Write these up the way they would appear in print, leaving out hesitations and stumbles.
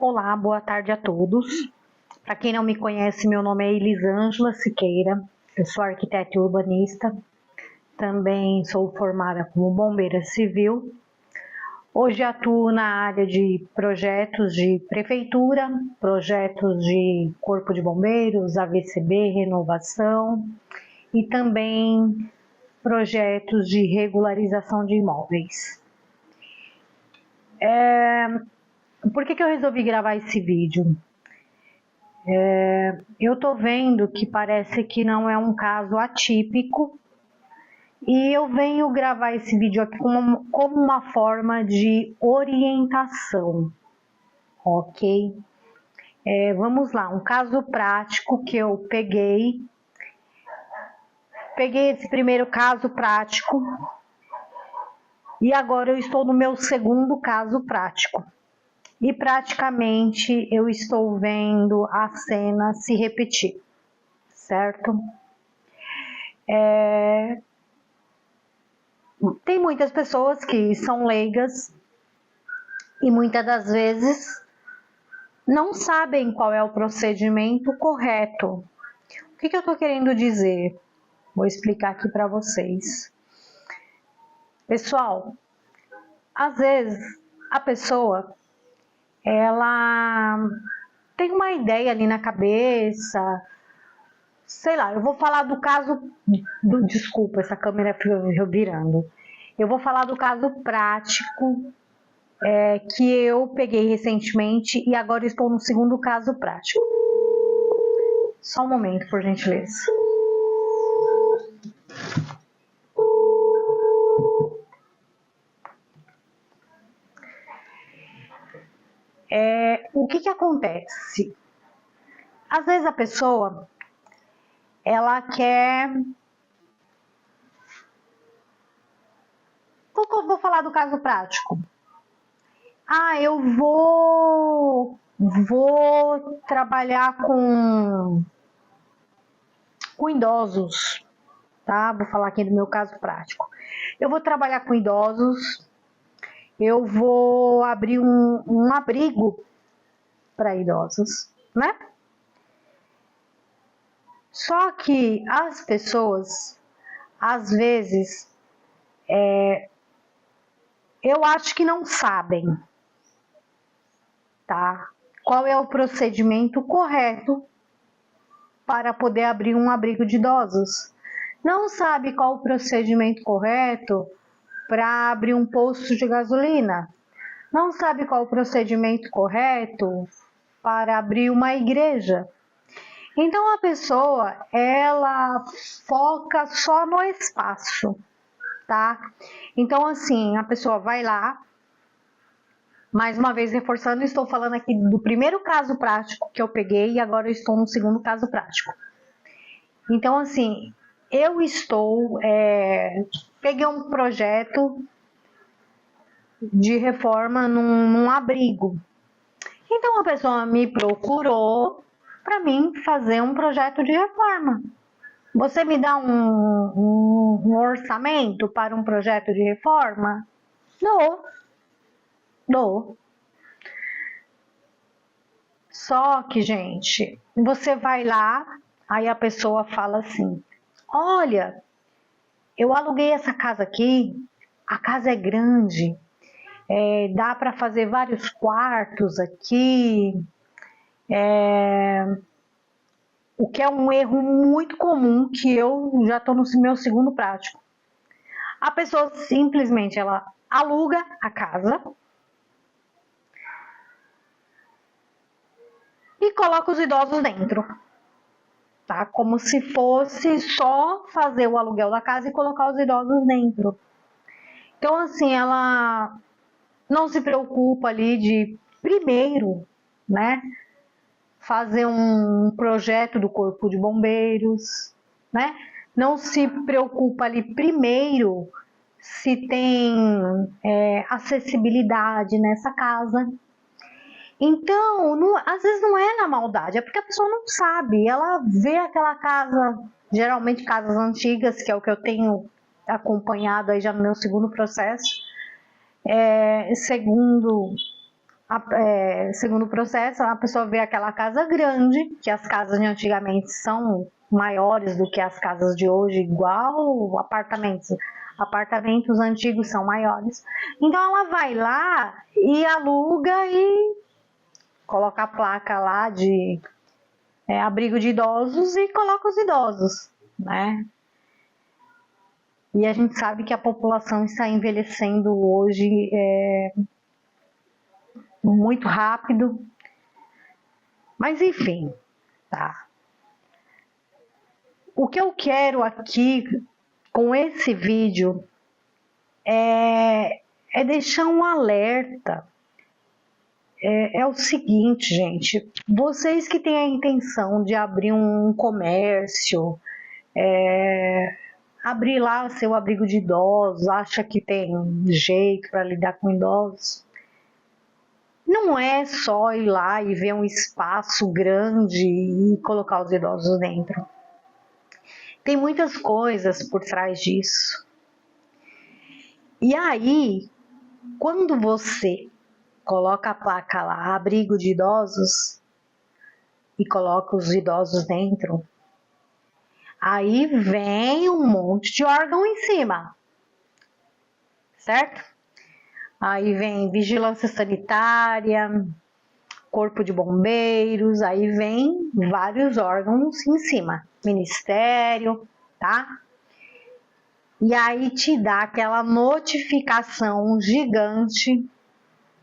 Olá, boa tarde a todos. Para quem não me conhece, meu nome é Elisângela Siqueira, eu sou arquiteta e urbanista, também sou formada como bombeira civil. Hoje atuo na área de projetos de prefeitura, projetos de corpo de bombeiros, AVCB, renovação e também projetos de regularização de imóveis. Por que eu resolvi gravar esse vídeo? Eu tô vendo que parece que não é um caso atípico e eu venho gravar esse vídeo aqui como uma forma de orientação, ok? Vamos lá, um caso prático que eu peguei esse primeiro caso prático e agora eu estou no meu segundo caso prático. E praticamente eu estou vendo a cena se repetir, certo? Tem muitas pessoas que são leigas e muitas das vezes não sabem qual é o procedimento correto. O que eu estou querendo dizer? Vou explicar aqui para vocês. Pessoal, às vezes a pessoa ela tem uma ideia ali na cabeça, sei lá, eu vou falar do caso, desculpa, essa câmera virando. Eu vou falar do caso prático que eu peguei recentemente e agora estou no segundo caso prático. Só um momento, por gentileza. O que acontece? Às vezes a pessoa, ela quer... Vou falar do caso prático. Eu vou trabalhar com idosos, tá? Vou falar aqui do meu caso prático. Eu vou trabalhar com idosos, eu vou abrir um abrigo para idosos, né? Só que as pessoas, às vezes, eu acho que não sabem, tá? Qual é o procedimento correto para poder abrir um abrigo de idosos. Não sabe qual o procedimento correto para abrir um posto de gasolina. Não sabe qual o procedimento correto para abrir uma igreja. Então a pessoa, ela foca só no espaço, tá? Então assim, a pessoa vai lá, mais uma vez reforçando, estou falando aqui do primeiro caso prático que eu peguei e agora eu estou no segundo caso prático. Então assim, eu peguei um projeto de reforma num abrigo. Então a pessoa me procurou para mim fazer um projeto de reforma. Você me dá um orçamento para um projeto de reforma? Dou. Só que, gente, você vai lá, aí a pessoa fala assim, olha, eu aluguei essa casa aqui, a casa é grande, dá para fazer vários quartos aqui, o que é um erro muito comum que eu já estou no meu segundo prático. A pessoa simplesmente ela aluga a casa e coloca os idosos dentro, tá? Como se fosse só fazer o aluguel da casa e colocar os idosos dentro. Então assim, ela não se preocupa ali de primeiro, né, fazer um projeto do corpo de bombeiros, né? Não se preocupa ali primeiro se tem acessibilidade nessa casa. Então, às vezes não é na maldade, é porque a pessoa não sabe. Ela vê aquela casa, geralmente casas antigas, que é o que eu tenho acompanhado aí já no meu segundo processo, segundo segundo o processo, a pessoa vê aquela casa grande, que as casas de antigamente são maiores do que as casas de hoje, igual apartamentos. Apartamentos antigos são maiores. Então ela vai lá e aluga e coloca a placa lá de abrigo de idosos e coloca os idosos, né? E a gente sabe que a população está envelhecendo hoje muito rápido. Mas enfim, tá? O que eu quero aqui com esse vídeo é deixar um alerta. É o seguinte, gente, vocês que têm a intenção de abrir um comércio, abrir lá seu abrigo de idosos, acha que tem jeito para lidar com idosos, não é só ir lá e ver um espaço grande e colocar os idosos dentro. Tem muitas coisas por trás disso. E aí, quando você coloca a placa lá, abrigo de idosos, e coloca os idosos dentro, aí vem um monte de órgão em cima, certo? Aí vem vigilância sanitária, corpo de bombeiros, aí vem vários órgãos em cima, ministério, tá? E aí te dá aquela notificação gigante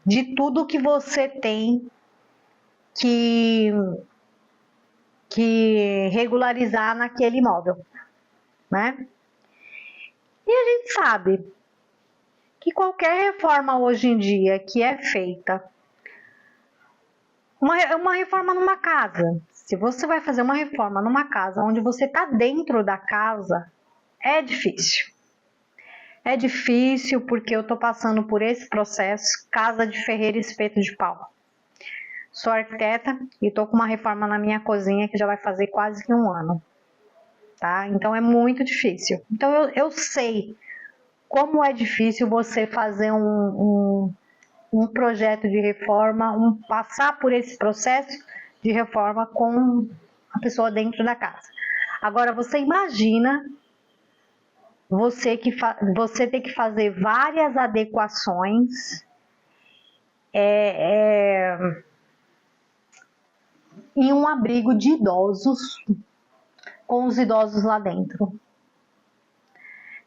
de tudo que você tem que regularizar naquele imóvel, né? E a gente sabe que qualquer reforma hoje em dia que é feita, uma reforma numa casa, se você vai fazer uma reforma numa casa onde você está dentro da casa, é difícil. É difícil porque eu estou passando por esse processo, casa de ferreiro e espeto de pau. Sou arquiteta e estou com uma reforma na minha cozinha que já vai fazer quase que 1 ano. Tá? Então é muito difícil. Então eu sei como é difícil você fazer um projeto de reforma, passar por esse processo de reforma com a pessoa dentro da casa. Agora você imagina você ter que fazer várias adequações em um abrigo de idosos, com os idosos lá dentro.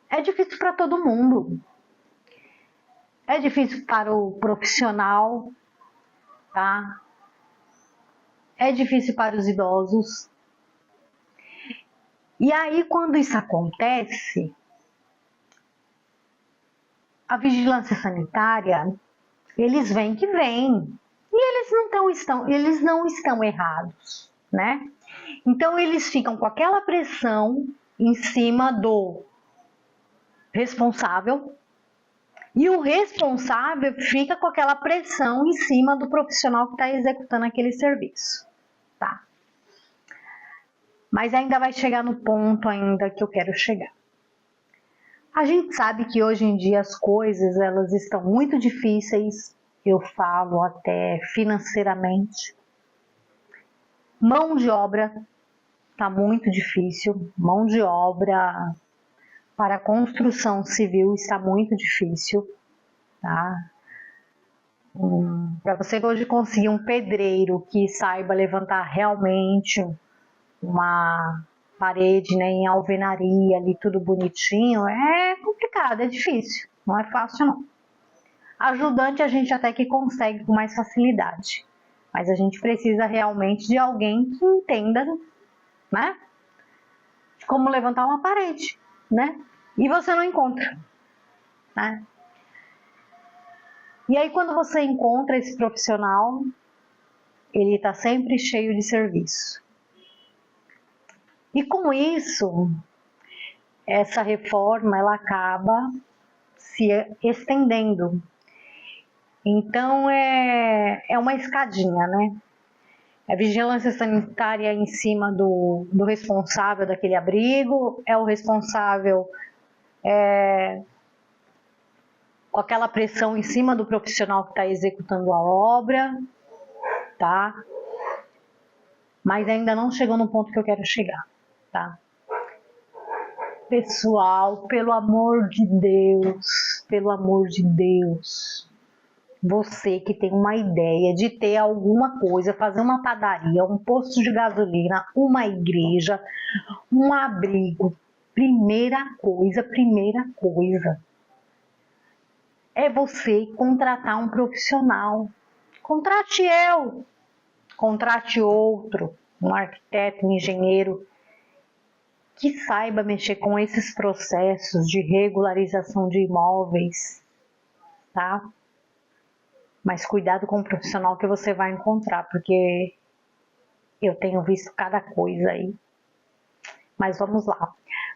É difícil para todo mundo. É difícil para o profissional, tá? É difícil para os idosos. E aí, quando isso acontece, a vigilância sanitária, eles vêm que vêm. E eles não estão errados, né? Então, eles ficam com aquela pressão em cima do responsável, e o responsável fica com aquela pressão em cima do profissional que está executando aquele serviço, tá? Mas ainda vai chegar no ponto ainda que eu quero chegar. A gente sabe que hoje em dia as coisas elas estão muito difíceis, eu falo até financeiramente. Mão de obra está muito difícil, mão de obra para a construção civil está muito difícil, tá? Para você hoje conseguir um pedreiro que saiba levantar realmente uma parede, né, em alvenaria ali, tudo bonitinho, é complicado, é difícil, não é fácil não. Ajudante a gente até que consegue com mais facilidade, mas a gente precisa realmente de alguém que entenda, né, como levantar uma parede, né, e você não encontra, né. E aí quando você encontra esse profissional, ele está sempre cheio de serviço. E com isso, essa reforma ela acaba se estendendo. Então é uma escadinha, né? É vigilância sanitária em cima do responsável daquele abrigo, é o responsável com aquela pressão em cima do profissional que está executando a obra, tá? Mas ainda não chegou no ponto que eu quero chegar, tá? Pessoal, pelo amor de Deus, você que tem uma ideia de ter alguma coisa, fazer uma padaria, um posto de gasolina, uma igreja, um abrigo, primeira coisa, é você contratar um profissional. Contrate eu, contrate outro, um arquiteto, um engenheiro, que saiba mexer com esses processos de regularização de imóveis, tá? Mas cuidado com o profissional que você vai encontrar, porque eu tenho visto cada coisa aí. Mas vamos lá.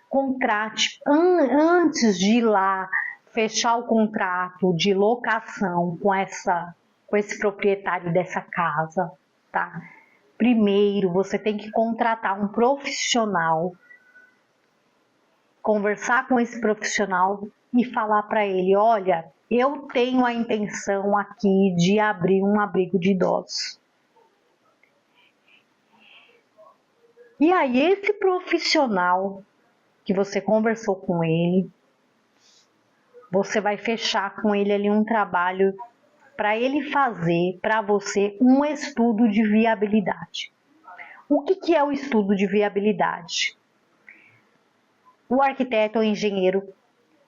Contrate, antes de ir lá fechar o contrato de locação com esse proprietário dessa casa, tá? Primeiro você tem que contratar um profissional, conversar com esse profissional e falar para ele, olha, eu tenho a intenção aqui de abrir um abrigo de idosos. E aí esse profissional que você conversou com ele, você vai fechar com ele ali um trabalho para ele fazer para você um estudo de viabilidade. O que é o estudo de viabilidade? O arquiteto ou engenheiro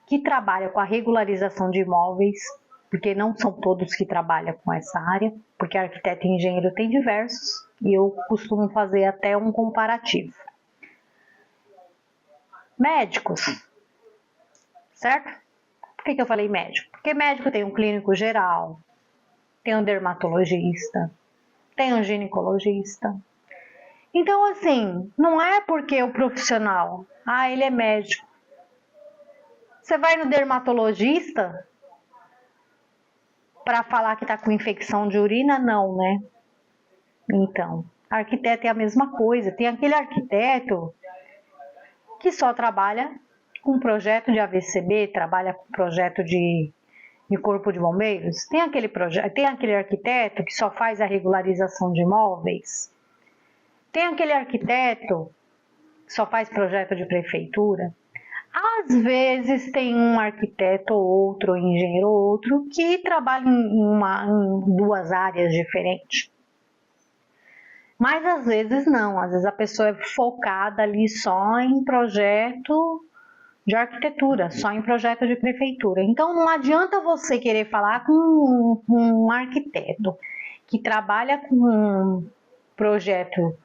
que trabalha com a regularização de imóveis, porque não são todos que trabalham com essa área, porque arquiteto e engenheiro tem diversos, e eu costumo fazer até um comparativo. Médicos, certo? Por que eu falei médico? Porque médico tem um clínico geral, tem um dermatologista, tem um ginecologista. Então, assim, não é porque o profissional, ele é médico. Você vai no dermatologista para falar que está com infecção de urina? Não, né? Então, arquiteto é a mesma coisa. Tem aquele arquiteto que só trabalha com projeto de AVCB, trabalha com projeto de corpo de bombeiros. Tem aquele arquiteto que só faz a regularização de imóveis. Tem aquele arquiteto que só faz projeto de prefeitura. Às vezes tem um arquiteto ou outro, um engenheiro ou outro, que trabalha em duas áreas diferentes. Mas às vezes não, às vezes a pessoa é focada ali só em projeto de arquitetura, só em projeto de prefeitura. Então não adianta você querer falar com um arquiteto que trabalha com um projeto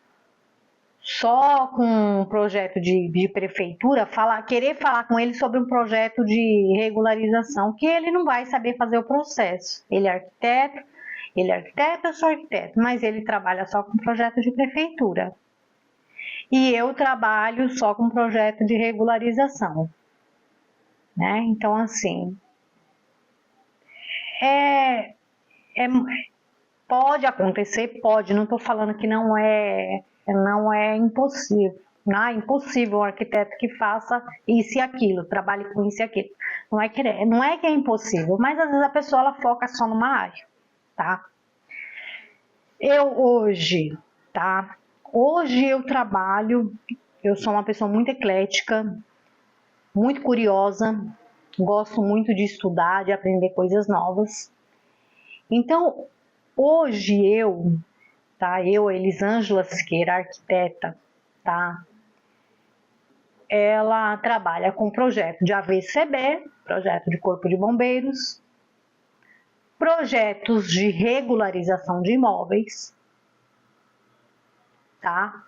só com um projeto de prefeitura, querer falar com ele sobre um projeto de regularização, que ele não vai saber fazer o processo. Ele é arquiteto, eu sou arquiteto, mas ele trabalha só com projeto de prefeitura. E eu trabalho só com projeto de regularização. Né? Então, assim, pode acontecer, pode, não estou falando que não é impossível. Não é impossível um arquiteto que faça isso e aquilo, trabalhe com isso e aquilo. Não é que é impossível, mas às vezes a pessoa ela foca só numa área, tá? Hoje eu trabalho, eu sou uma pessoa muito eclética, muito curiosa, gosto muito de estudar, de aprender coisas novas. Então, hoje eu, Elisângela Siqueira, arquiteta, tá? Ela trabalha com projeto de AVCB, projeto de corpo de bombeiros, projetos de regularização de imóveis, tá?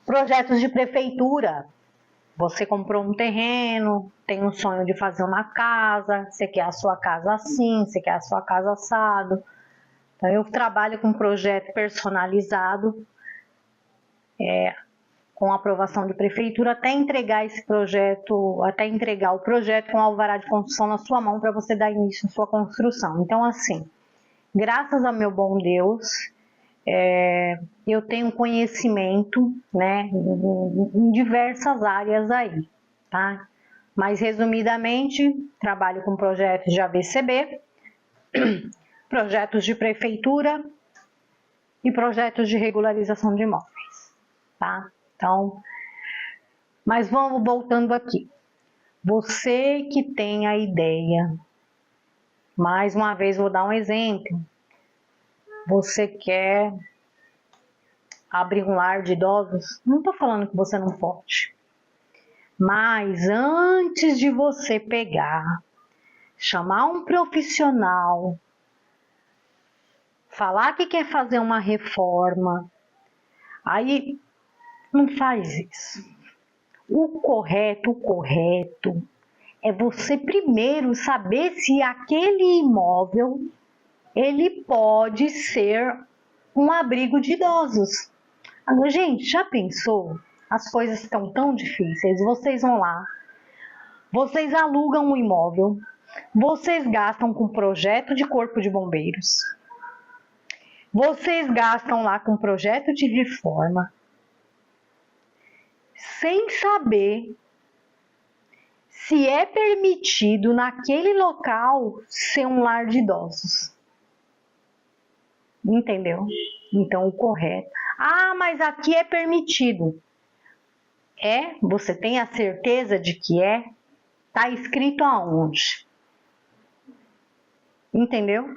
Projetos de prefeitura. Você comprou um terreno, tem um sonho de fazer uma casa, você quer a sua casa assim, você quer a sua casa assado. Então, eu trabalho com um projeto personalizado, com aprovação de prefeitura, até entregar esse projeto, até entregar o projeto com alvará de construção na sua mão para você dar início à sua construção. Então, assim, graças ao meu bom Deus, eu tenho conhecimento, né, em diversas áreas aí, tá? Mas, resumidamente, trabalho com projetos de AVCB, projetos de prefeitura e projetos de regularização de imóveis, tá? Então, mas vamos voltando aqui. Você que tem a ideia, mais uma vez vou dar um exemplo. Você quer abrir um lar de idosos? Não estou falando que você não pode. Mas antes de você pegar, chamar um profissional, falar que quer fazer uma reforma, aí não faz isso. O correto é você primeiro saber se aquele imóvel ele pode ser um abrigo de idosos. Agora, gente, já pensou? As coisas estão tão difíceis. Vocês vão lá, vocês alugam um imóvel, vocês gastam com projeto de corpo de bombeiros, vocês gastam lá com projeto de reforma, sem saber se é permitido naquele local ser um lar de idosos. Entendeu? Então, o correto. Ah, mas aqui é permitido. É? Você tem a certeza de que é? Tá escrito aonde? Entendeu?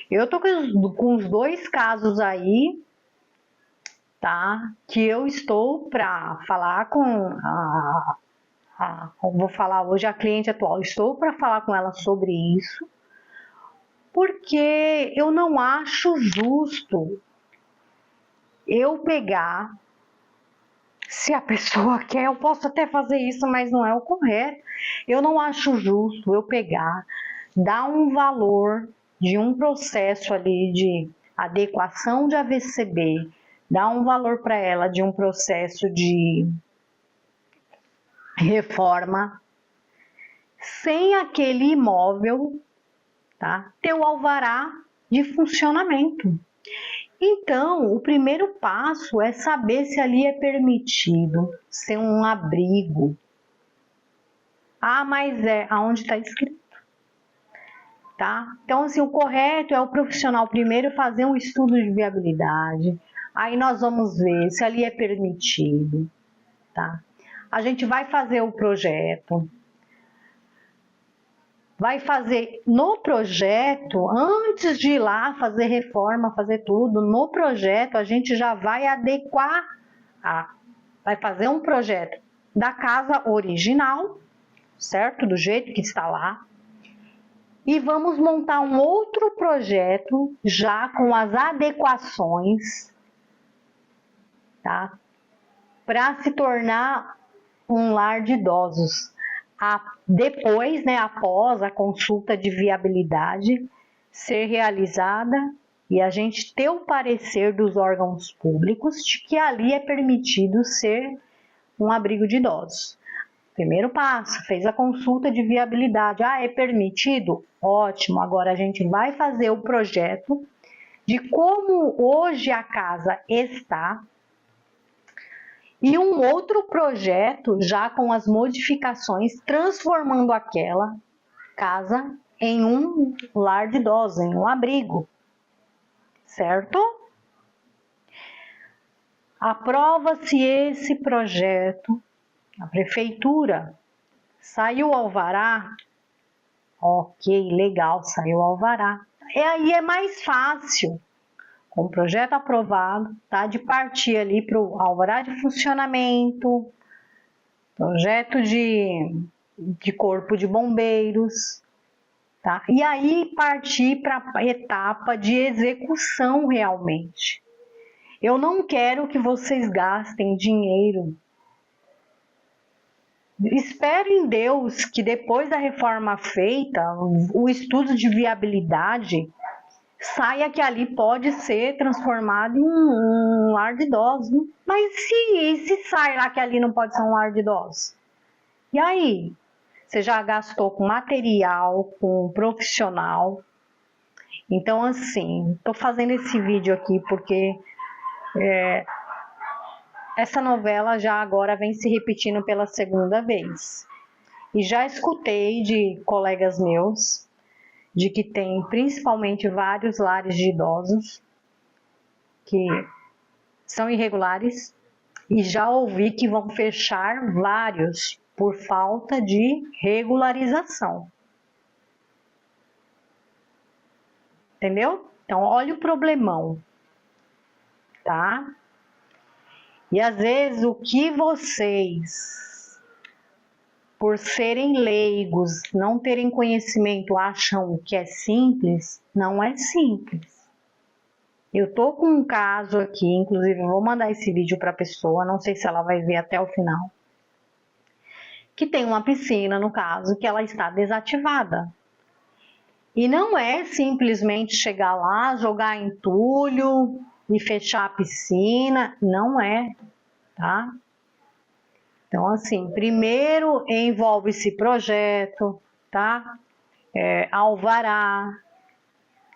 Eu tô com os dois casos aí, tá? Que eu estou para falar com vou falar hoje a cliente atual. Estou para falar com ela sobre isso, porque eu não acho justo eu pegar, se a pessoa quer, eu posso até fazer isso, mas não é o correto. Eu não acho justo eu pegar, dar um valor de um processo ali de adequação de AVCB, dar um valor para ela de um processo de reforma, sem aquele imóvel, tá, ter o alvará de funcionamento. Então, o primeiro passo é saber se ali é permitido ser um abrigo. Ah, mas é aonde está escrito, tá? Então, assim, o correto é o profissional primeiro fazer um estudo de viabilidade. Aí nós vamos ver se ali é permitido, tá? A gente vai fazer o projeto. Vai fazer no projeto, antes de ir lá fazer reforma, fazer tudo, no projeto a gente já vai adequar, vai fazer um projeto da casa original, certo? Do jeito que está lá. E vamos montar um outro projeto já com as adequações, tá? Para se tornar um lar de idosos. Depois, né, após a consulta de viabilidade ser realizada e a gente ter o parecer dos órgãos públicos de que ali é permitido ser um abrigo de idosos. Primeiro passo, fez a consulta de viabilidade. Ah, é permitido? Ótimo, agora a gente vai fazer o projeto de como hoje a casa está, e um outro projeto já com as modificações, transformando aquela casa em um lar de idosos, em um abrigo, certo? Aprova-se esse projeto, a prefeitura saiu o alvará, ok, legal, saiu o alvará. Aí é mais fácil, com o projeto aprovado, tá? De partir ali para o alvará de funcionamento, projeto de corpo de bombeiros, tá? E aí partir para a etapa de execução realmente. Eu não quero que vocês gastem dinheiro. Espero em Deus que depois da reforma feita, o estudo de viabilidade saia que ali pode ser transformado em um lar de idosos. Mas se sai lá que ali não pode ser um lar de idosos? E aí? Você já gastou com material, com profissional. Então, assim, estou fazendo esse vídeo aqui porque essa novela já agora vem se repetindo pela segunda vez. e já escutei de colegas meus, de que tem principalmente vários lares de idosos que são irregulares, e já ouvi que vão fechar vários por falta de regularização. Entendeu? Então, olha o problemão, tá? E às vezes o que vocês, por serem leigos, não terem conhecimento, acham que é simples, não é simples. Eu tô com um caso aqui, inclusive eu vou mandar esse vídeo para a pessoa, não sei se ela vai ver até o final, que tem uma piscina, no caso, que ela está desativada. E não é simplesmente chegar lá, jogar entulho e fechar a piscina, não é, tá? Então, assim, primeiro envolve esse projeto, tá? Alvará,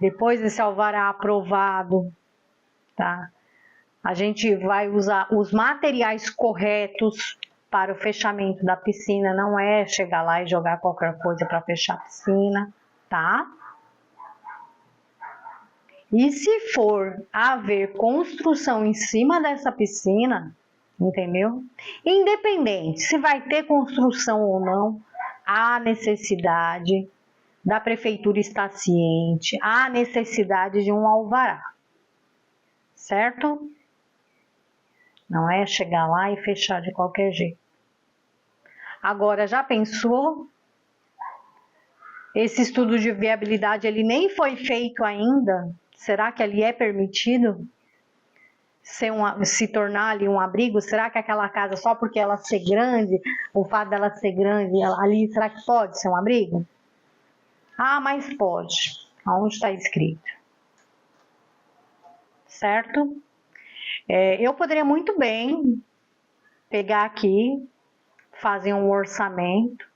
depois desse alvará aprovado, tá? A gente vai usar os materiais corretos para o fechamento da piscina, não é chegar lá e jogar qualquer coisa para fechar a piscina, tá? E se for haver construção em cima dessa piscina, entendeu? Independente se vai ter construção ou não, há necessidade da prefeitura estar ciente, há necessidade de um alvará, certo? Não é chegar lá e fechar de qualquer jeito. Agora, já pensou? Esse estudo de viabilidade, ele nem foi feito ainda. Será que ali é permitido se tornar ali um abrigo? Será que aquela casa, só porque ela ser grande, o fato dela ser grande, ali, será que pode ser um abrigo? Ah, mas pode. Aonde está escrito? Certo? Eu poderia muito bem pegar aqui, fazer um orçamento,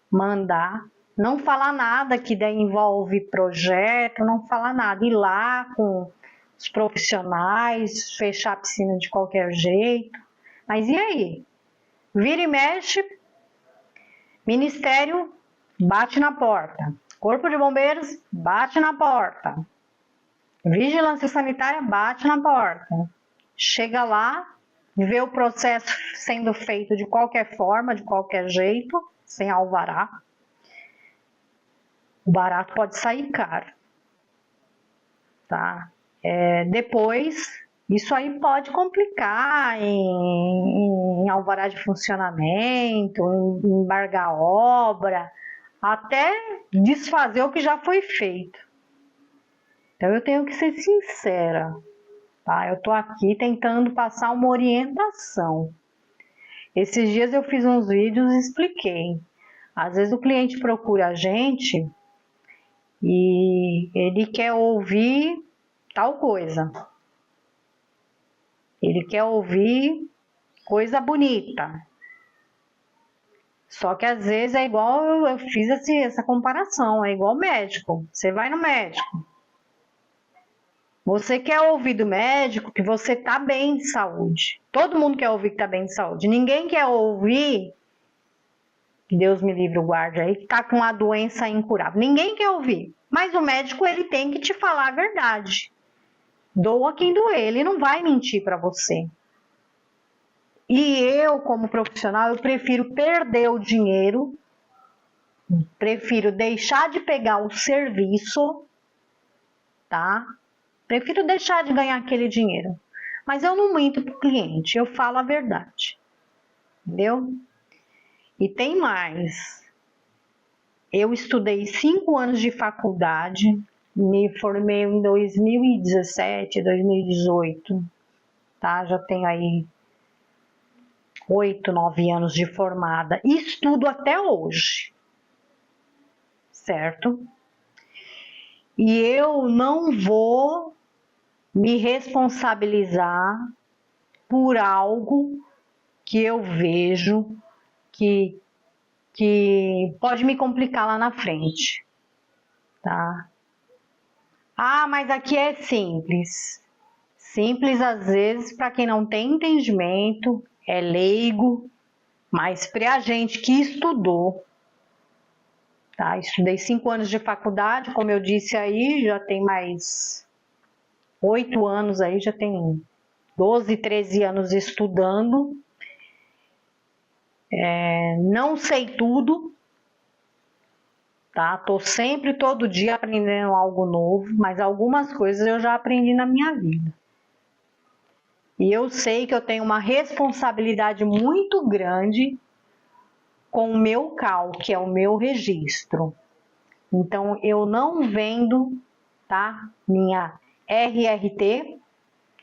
mandar, não falar nada que daí envolve projeto, não falar nada, ir lá com os profissionais, fechar a piscina de qualquer jeito. Mas e aí? Vira e mexe, Ministério bate na porta, Corpo de Bombeiros bate na porta, Vigilância Sanitária bate na porta. Chega lá, vê o processo sendo feito de qualquer forma, de qualquer jeito, sem alvará. O barato pode sair caro, tá? Depois, isso aí pode complicar em alvará de funcionamento, em embargar obra, até desfazer o que já foi feito. Então, eu tenho que ser sincera, tá? Eu tô aqui tentando passar uma orientação. Esses dias eu fiz uns vídeos e expliquei. Às vezes o cliente procura a gente e ele quer ouvir tal coisa. Ele quer ouvir coisa bonita. Só que às vezes é igual, eu fiz essa comparação, é igual médico. Você vai no médico. Você quer ouvir do médico que você está bem de saúde. Todo mundo quer ouvir que está bem de saúde. Ninguém quer ouvir, que Deus me livre o guarde aí, que está com uma doença incurável. Ninguém quer ouvir. Mas o médico, ele tem que te falar a verdade. Doa quem doer, ele não vai mentir para você. E eu, como profissional, eu prefiro perder o dinheiro, prefiro deixar de pegar o serviço, tá? Prefiro deixar de ganhar aquele dinheiro. Mas eu não minto pro cliente, eu falo a verdade. Entendeu? E tem mais. Eu estudei 5 anos de faculdade, me formei em 2017, 2018, tá? Já tenho aí 8, 9 anos de formada e estudo até hoje, certo? E eu não vou me responsabilizar por algo que eu vejo que pode me complicar lá na frente, tá? Ah, mas aqui é simples. Simples às vezes para quem não tem entendimento, é leigo, mas para a gente que estudou, tá? Estudei 5 anos de faculdade, como eu disse aí, já tem mais 8 anos aí, já tem 12, 13 anos estudando. Não sei tudo, tá? Tô sempre, todo dia aprendendo algo novo, mas algumas coisas eu já aprendi na minha vida. E eu sei que eu tenho uma responsabilidade muito grande com o meu CAL, que é o meu registro. Então, eu não vendo, tá? Minha RRT,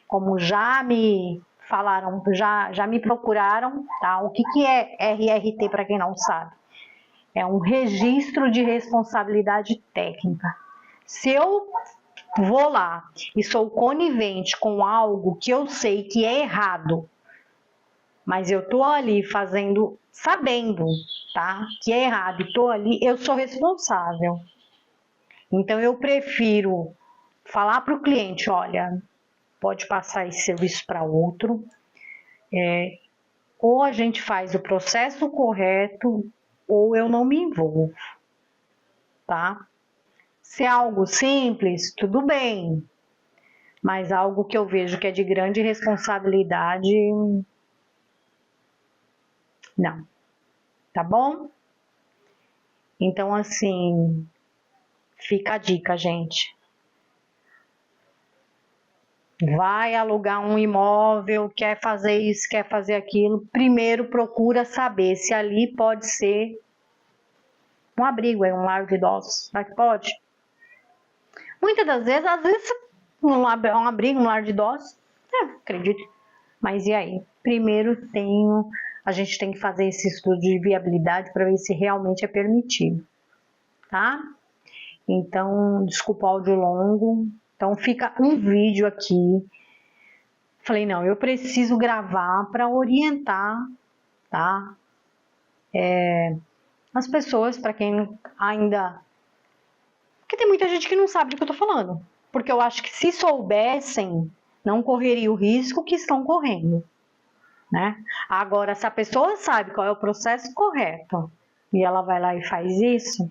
como já me falaram, já me procuraram, tá? O que é RRT, para quem não sabe? É um registro de responsabilidade técnica. Se eu vou lá e sou conivente com algo que eu sei que é errado, mas eu tô ali fazendo, sabendo, tá? Que é errado e tô ali, eu sou responsável. Então eu prefiro falar para o cliente, olha, pode passar esse serviço para outro, ou a gente faz o processo correto, ou eu não me envolvo, tá? Se é algo simples, tudo bem, mas algo que eu vejo que é de grande responsabilidade, não, tá bom? Então, assim, fica a dica, gente. Vai alugar um imóvel, quer fazer isso, quer fazer aquilo, primeiro procura saber se ali pode ser um abrigo, um lar de idosos. Será que pode? Muitas das vezes, às vezes, um abrigo, um lar de idosos, acredito. Mas e aí? Primeiro a gente tem que fazer esse estudo de viabilidade para ver se realmente é permitido, tá? Então, desculpa o áudio longo. Então, fica um vídeo aqui. Falei, não, eu preciso gravar para orientar, tá? As pessoas, para quem ainda... Porque tem muita gente que não sabe do que eu tô falando. Porque eu acho que se soubessem, não correria o risco que estão correndo, né? Agora, se a pessoa sabe qual é o processo correto e ela vai lá e faz isso,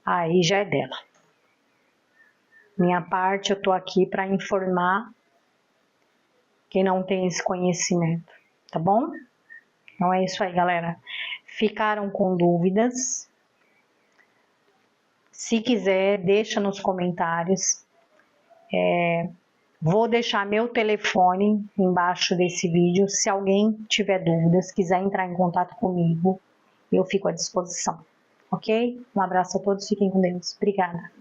aí já é dela. Minha parte, eu tô aqui para informar quem não tem esse conhecimento, tá bom? Então é isso aí, galera. Ficaram com dúvidas? Se quiser, deixa nos comentários. Vou deixar meu telefone embaixo desse vídeo. Se alguém tiver dúvidas, quiser entrar em contato comigo, eu fico à disposição. Ok? Um abraço a todos, fiquem com Deus. Obrigada.